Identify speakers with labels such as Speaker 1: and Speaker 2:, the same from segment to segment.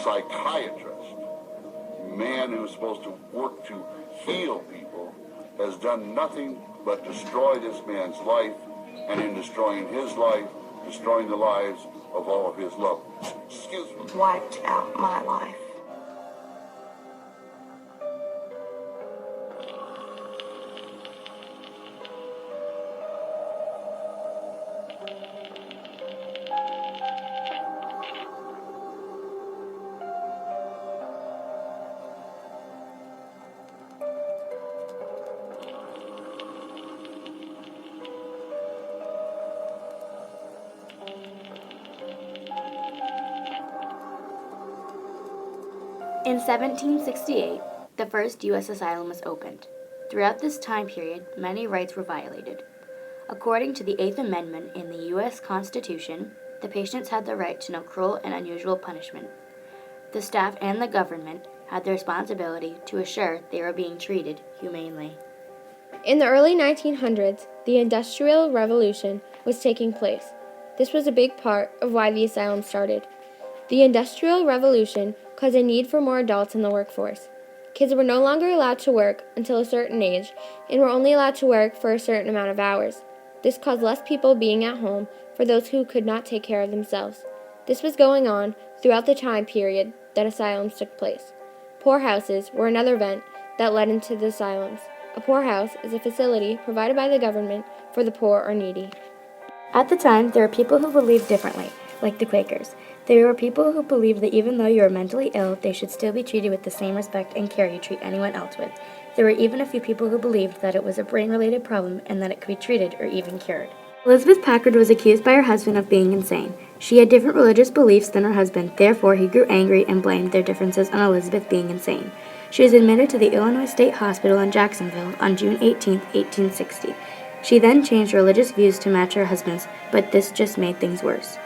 Speaker 1: psychiatrist, man who's supposed to work to heal people, has done nothing but destroy this man's life, and in destroying his life, destroying the lives of all of his loved ones. Excuse me.
Speaker 2: Wiped out my life.
Speaker 3: In 1768, the first U.S. asylum was opened. Throughout this time period, many rights were violated. According to the 8th Amendment in the U.S. Constitution, the patients had the right to no cruel and unusual punishment. The staff and the government had the responsibility to assure they were being treated humanely.
Speaker 4: In the early 1900s, the Industrial Revolution was taking place. This was a big part of why the asylum started. The Industrial Revolution caused a need for more adults in the workforce. Kids were no longer allowed to work until a certain age and were only allowed to work for a certain amount of hours. This caused less people being at home for those who could not take care of themselves. This was going on throughout the time period that asylums took place. Poorhouses were another event that led into the asylums. A poorhouse is a facility provided by the government for the poor or needy.
Speaker 3: At the time, there were people who believed differently, like the Quakers. There were people who believed that even though you were mentally ill, they should still be treated with the same respect and care you treat anyone else with. There were even a few people who believed that it was a brain-related problem and that it could be treated or even cured. Elizabeth Packard was accused by her husband of being insane. She had different religious beliefs than her husband, therefore he grew angry and blamed their differences on Elizabeth being insane. She was admitted to the Illinois State Hospital in Jacksonville on June 18, 1860. She then changed religious views to match her husband's, but this just made things worse.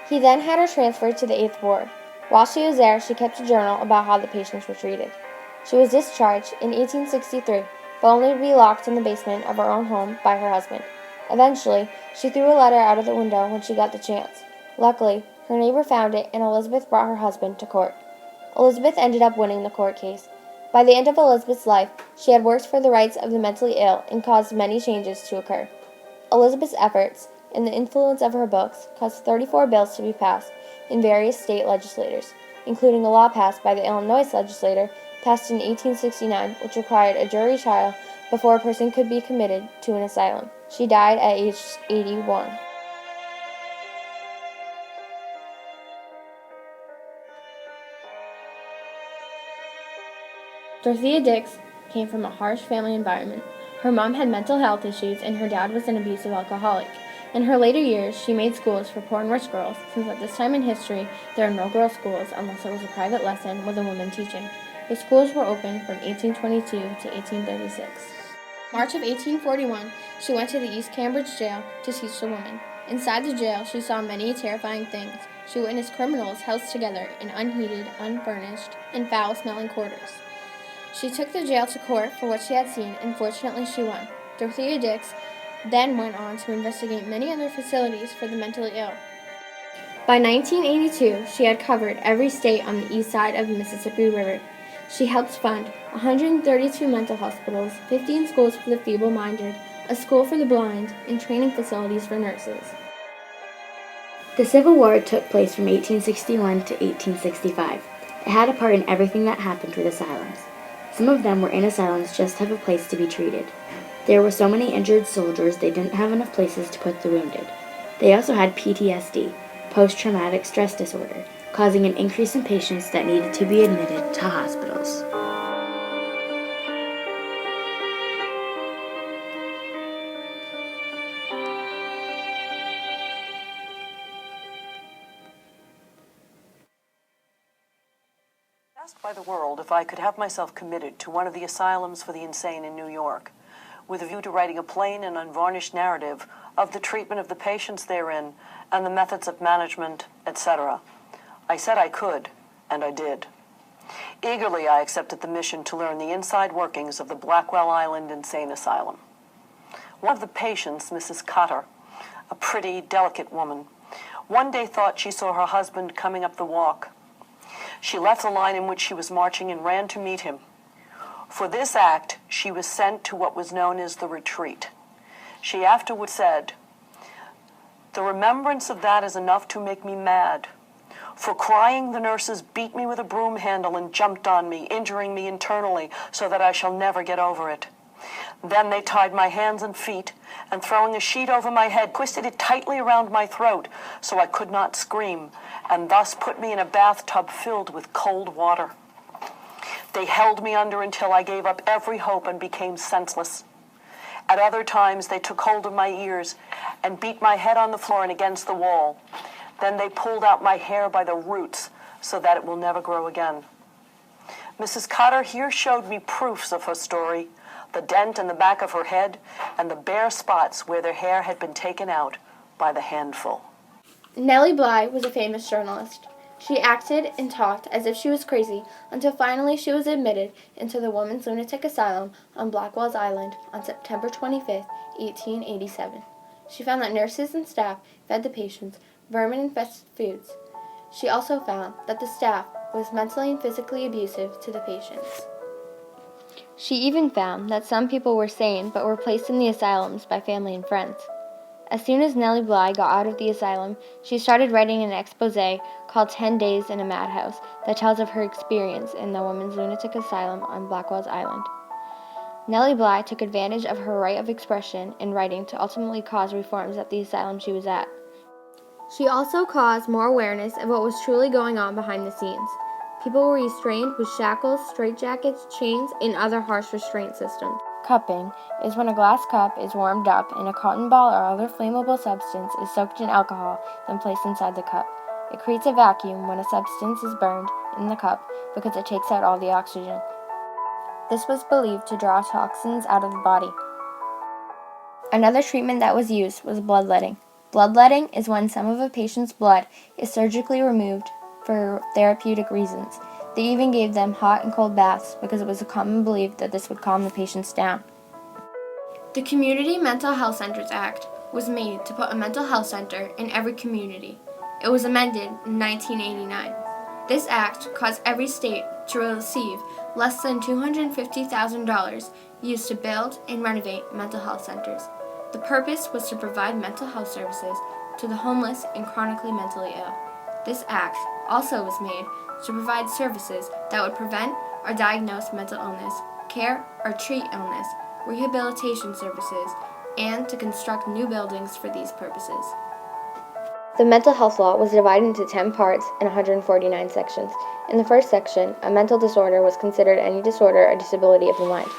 Speaker 4: He then had her transferred to the 8th Ward. While she was there, she kept a journal about how the patients were treated. She was discharged in 1863, but only to be locked in the basement of her own home by her husband. Eventually, she threw a letter out of the window when she got the chance. Luckily, her neighbor found it and Elizabeth brought her husband to court. Elizabeth ended up winning the court case. By the end of Elizabeth's life, she had worked for the rights of the mentally ill and caused many changes to occur. Elizabeth's efforts and the influence of her books caused 34 bills to be passed in various state legislatures, including a law passed by the Illinois legislature passed in 1869, which required a jury trial before a person could be committed to an asylum. She died at age 81. Dorothea Dix came from a harsh family environment. Her mom had mental health issues and her dad was an abusive alcoholic. In her later years, she made schools for poor and rich girls, since at this time in history, there are no girls' schools unless it was a private lesson with a woman teaching. The schools were open from 1822 to 1836. March of 1841, she went to the East Cambridge jail to teach the women. Inside the jail, she saw many terrifying things. She witnessed criminals housed together in unheated, unfurnished, and foul-smelling quarters. She took the jail to court for what she had seen, and fortunately she won. Dorothea Dix then went on to investigate many other facilities for the mentally ill. By 1982, she had covered every state on the east side of the Mississippi River. She helped fund 132 mental hospitals, 15 schools for the feeble-minded, a school for the blind, and training facilities for nurses.
Speaker 3: The Civil War took place from 1861 to 1865. It had a part in everything that happened with asylums. Some of them were in asylums just to have a place to be treated. There were so many injured soldiers they didn't have enough places to put the wounded. They also had PTSD, post-traumatic stress disorder, causing an increase in patients that needed to be admitted to hospitals.
Speaker 5: Asked by the world if I could have myself committed to one of the asylums for the insane in New York, with a view to writing a plain and unvarnished narrative of the treatment of the patients therein and the methods of management, etc. I said I could, and I did. Eagerly, I accepted the mission to learn the inside workings of the Blackwell Island Insane Asylum. One of the patients, Mrs. Cotter, a pretty, delicate woman, one day thought she saw her husband coming up the walk. She left the line in which she was marching and ran to meet him. For this act, she was sent to what was known as the retreat. She afterward said, "The remembrance of that is enough to make me mad. For crying, the nurses beat me with a broom handle and jumped on me, injuring me internally so that I shall never get over it. Then they tied my hands and feet, and throwing a sheet over my head, twisted it tightly around my throat so I could not scream, and thus put me in a bathtub filled with cold water. They held me under until I gave up every hope and became senseless. At other times they took hold of my ears and beat my head on the floor and against the wall. Then they pulled out my hair by the roots so that it will never grow again." Mrs. Cotter here showed me proofs of her story, the dent in the back of her head and the bare spots where their hair had been taken out by the handful.
Speaker 4: Nellie Bly was a famous journalist. She acted and talked as if she was crazy until finally she was admitted into the Women's Lunatic Asylum on Blackwell's Island on September 25, 1887. She found that nurses and staff fed the patients vermin-infested foods. She also found that the staff was mentally and physically abusive to the patients. She even found that some people were sane but were placed in the asylums by family and friends. As soon as Nellie Bly got out of the asylum, she started writing an exposé called 10 Days in a Madhouse that tells of her experience in the Women's Lunatic Asylum on Blackwell's Island. Nellie Bly took advantage of her right of expression in writing to ultimately cause reforms at the asylum she was at. She also caused more awareness of what was truly going on behind the scenes. People were restrained with shackles, straitjackets, chains, and other harsh restraint systems. Cupping is when a glass cup is warmed up and a cotton ball or other flammable substance is soaked in alcohol, then placed inside the cup. It creates a vacuum when a substance is burned in the cup because it takes out all the oxygen. This was believed to draw toxins out of the body. Another treatment that was used was bloodletting. Bloodletting is when some of a patient's blood is surgically removed for therapeutic reasons. They even gave them hot and cold baths because it was a common belief that this would calm the patients down. The Community Mental Health Centers Act was made to put a mental health center in every community. It was amended in 1989. This act caused every state to receive less than $250,000 used to build and renovate mental health centers. The purpose was to provide mental health services to the homeless and chronically mentally ill. This act also was made to provide services that would prevent or diagnose mental illness, care or treat illness, rehabilitation services, and to construct new buildings for these purposes. The mental health law was divided into 10 parts and 149 sections. In the first section, a mental disorder was considered any disorder or disability of the mind.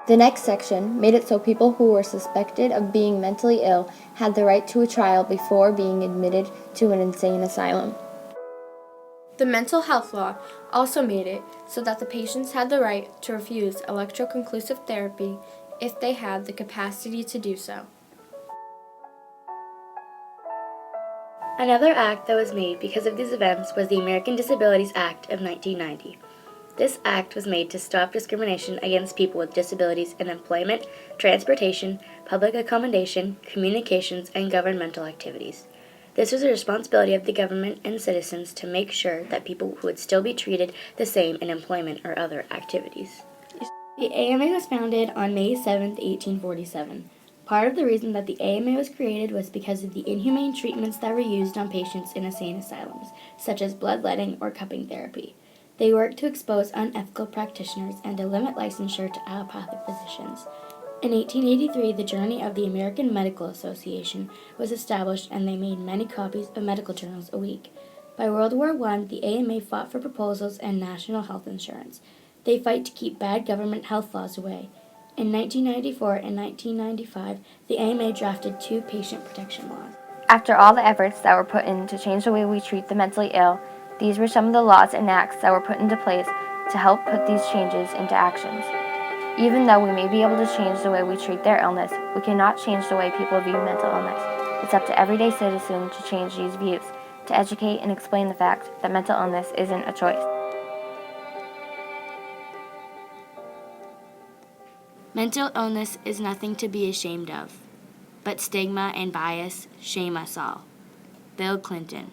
Speaker 4: The next section made it so people who were suspected of being mentally ill had the right to a trial before being admitted to an insane asylum. The mental health law also made it so that the patients had the right to refuse electroconvulsive therapy if they had the capacity to do so.
Speaker 3: Another act that was made because of these events was the American Disabilities Act of 1990. This act was made to stop discrimination against people with disabilities in employment, transportation, public accommodation, communications, and governmental activities. This was the responsibility of the government and citizens to make sure that people would still be treated the same in employment or other activities. The AMA was founded on May 7, 1847. Part of the reason that the AMA was created was because of the inhumane treatments that were used on patients in insane asylums, such as bloodletting or cupping therapy. They worked to expose unethical practitioners and to limit licensure to allopathic physicians. In 1883, the Journal of the American Medical Association was established, and they made many copies of medical journals a week. By World War I, the AMA fought for proposals and national health insurance. They fight to keep bad government health laws away. In 1994 and 1995, the AMA drafted 2 patient protection laws.
Speaker 4: After all the efforts that were put in to change the way we treat the mentally ill, these were some of the laws and acts that were put into place to help put these changes into actions. Even though we may be able to change the way we treat their illness, we cannot change the way people view mental illness. It's up to everyday citizens to change these views, to educate and explain the fact that mental illness isn't a choice.
Speaker 3: Mental illness is nothing to be ashamed of, but stigma and bias shame us all. Bill Clinton.